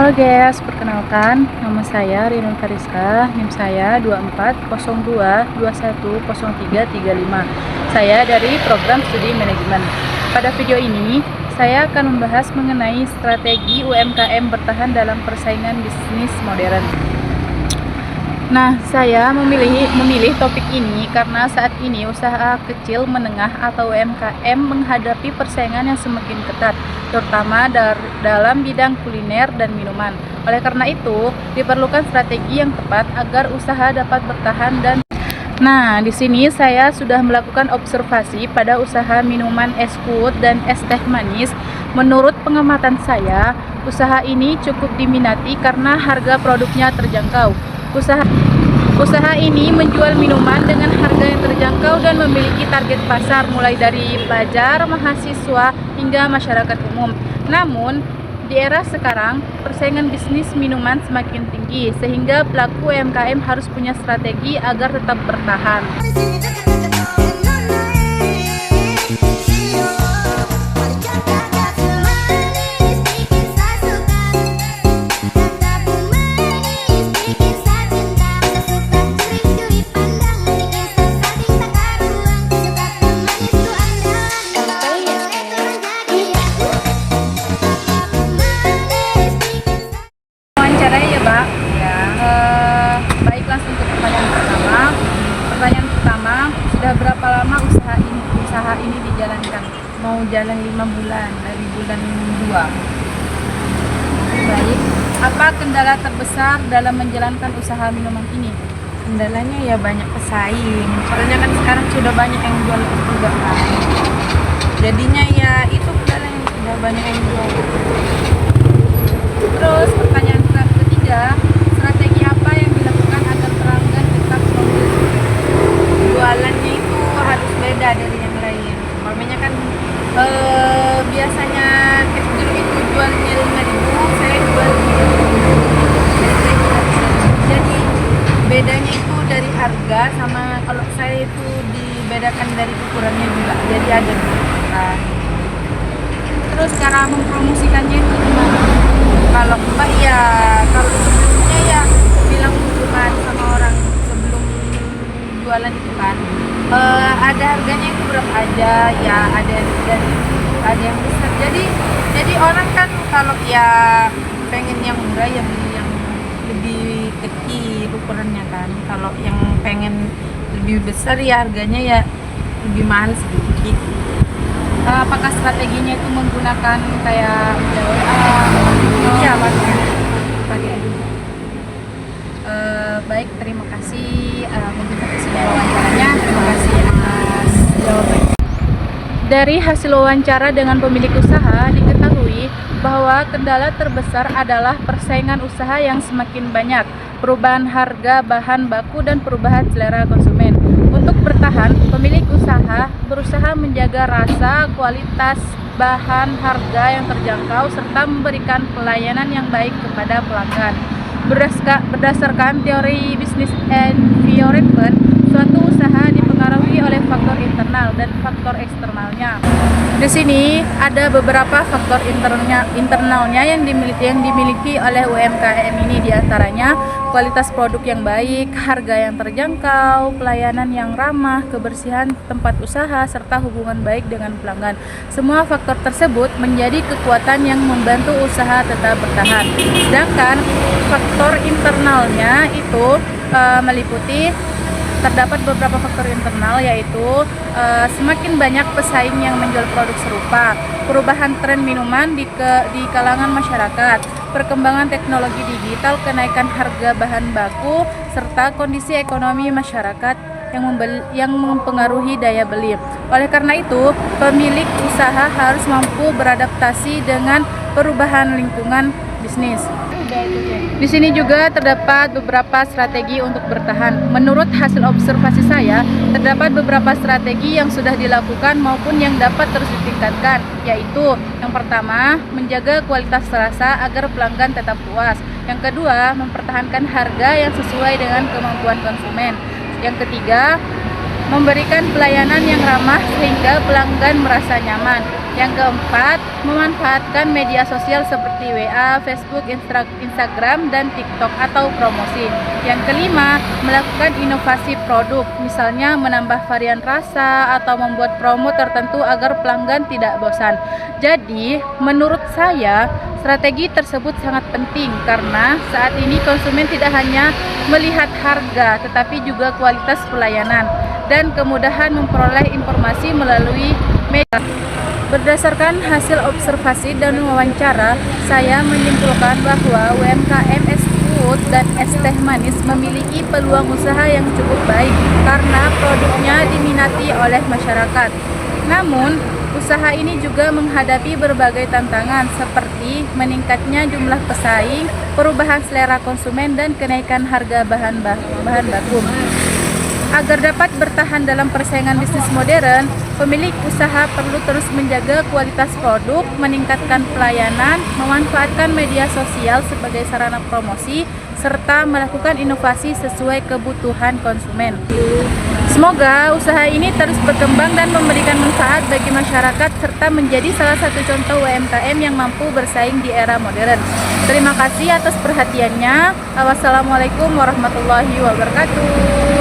Halo guys, perkenalkan nama saya Rinun Kariska, NIM saya 2402210335. Saya dari program studi manajemen. Pada video ini, saya akan membahas mengenai strategi UMKM bertahan dalam persaingan bisnis modern. Nah, saya memilih topik ini karena saat ini usaha kecil menengah atau UMKM menghadapi persaingan yang semakin ketat, terutama dalam bidang kuliner dan minuman. Oleh karena itu, diperlukan strategi yang tepat agar usaha dapat bertahan dan di sini saya sudah melakukan observasi pada usaha minuman es kut dan es teh manis. Menurut pengamatan saya, usaha ini cukup diminati karena harga produknya terjangkau. Usaha ini menjual minuman dengan harga yang terjangkau dan memiliki target pasar mulai dari pelajar, mahasiswa, hingga masyarakat umum. Namun, di era sekarang, persaingan bisnis minuman semakin tinggi, sehingga pelaku UMKM harus punya strategi agar tetap bertahan. Baik, langsung ke pertanyaan pertama, sudah berapa lama usaha ini dijalankan? Mau jalan 5 bulan dari bulan 2. Baik, apa kendala terbesar dalam menjalankan usaha minuman ini? Kendalanya ya banyak pesaing, soalnya kan sekarang sudah banyak yang jual juga kan, jadinya ya itu kendalanya, sudah banyak yang jual. Terus pertanyaan ketiga, strategi apa yang dilakukan agar pelanggan tetap membeli? Jualannya itu harus beda dari yang lain. Umpamanya kan biasanya es jeruk itu jualnya 5.000, saya jual 3.000. Jadi bedanya itu dari harga, sama kalau saya itu dibedakan dari ukurannya juga. Jadi ada ukuran. Terus cara mempromosikannya itu gimana? Kalau Mbak ya, kalau sebelumnya ya bilang hubungan sama orang sebelum jualan itu kan, ada harganya itu berapa aja ya, ada yang besar. Jadi orang kan kalau ya pengen yang murah ya beli yang lebih kecil ukurannya kan. Kalau yang pengen lebih besar ya harganya ya lebih mahal sedikit. Apakah strateginya itu menggunakan kayak Iya, pakai. Baik, terima kasih. Mungkin sampai sini wawancaranya. Terima kasih atas jawabannya. Dari hasil wawancara dengan pemilik usaha, diketahui bahwa kendala terbesar adalah persaingan usaha yang semakin banyak, perubahan harga bahan baku, dan perubahan selera konsumen. Untuk bertahan, pemilik usaha berusaha menjaga rasa, kualitas, bahan, harga yang terjangkau, serta memberikan pelayanan yang baik kepada pelanggan. Berdasarkan teori bisnis environment, suatu usaha dipengaruhi oleh faktor internal dan faktor eksternalnya. Di sini ada beberapa faktor internalnya yang dimiliki oleh UMKM ini, diantaranya kualitas produk yang baik, harga yang terjangkau, pelayanan yang ramah, kebersihan tempat usaha, serta hubungan baik dengan pelanggan. Semua faktor tersebut menjadi kekuatan yang membantu usaha tetap bertahan. Sedangkan faktor internalnya itu meliputi terdapat beberapa faktor internal, yaitu semakin banyak pesaing yang menjual produk serupa, perubahan tren minuman di kalangan masyarakat, perkembangan teknologi digital, kenaikan harga bahan baku, serta kondisi ekonomi masyarakat yang mempengaruhi daya beli. Oleh karena itu, pemilik usaha harus mampu beradaptasi dengan perubahan lingkungan bisnis. Di sini juga terdapat beberapa strategi untuk bertahan. Menurut hasil observasi saya, terdapat beberapa strategi yang sudah dilakukan maupun yang dapat terus ditingkatkan, yaitu yang pertama, menjaga kualitas rasa agar pelanggan tetap puas. Yang kedua, mempertahankan harga yang sesuai dengan kemampuan konsumen. Yang ketiga, memberikan pelayanan yang ramah sehingga pelanggan merasa nyaman. Yang keempat, memanfaatkan media sosial seperti WA, Facebook, Instagram, dan TikTok atau promosi. Yang kelima, melakukan inovasi produk, misalnya menambah varian rasa atau membuat promo tertentu agar pelanggan tidak bosan. Jadi, menurut saya, strategi tersebut sangat penting karena saat ini konsumen tidak hanya melihat harga, tetapi juga kualitas pelayanan dan kemudahan memperoleh informasi melalui media. Berdasarkan hasil observasi dan wawancara, saya menyimpulkan bahwa UMKM es food dan es teh manis memiliki peluang usaha yang cukup baik karena produknya diminati oleh masyarakat. Namun, usaha ini juga menghadapi berbagai tantangan seperti meningkatnya jumlah pesaing, perubahan selera konsumen, dan kenaikan harga bahan baku. Agar dapat bertahan dalam persaingan bisnis modern, pemilik usaha perlu terus menjaga kualitas produk, meningkatkan pelayanan, memanfaatkan media sosial sebagai sarana promosi, serta melakukan inovasi sesuai kebutuhan konsumen. Semoga usaha ini terus berkembang dan memberikan manfaat bagi masyarakat serta menjadi salah satu contoh UMKM yang mampu bersaing di era modern. Terima kasih atas perhatiannya. Wassalamualaikum warahmatullahi wabarakatuh.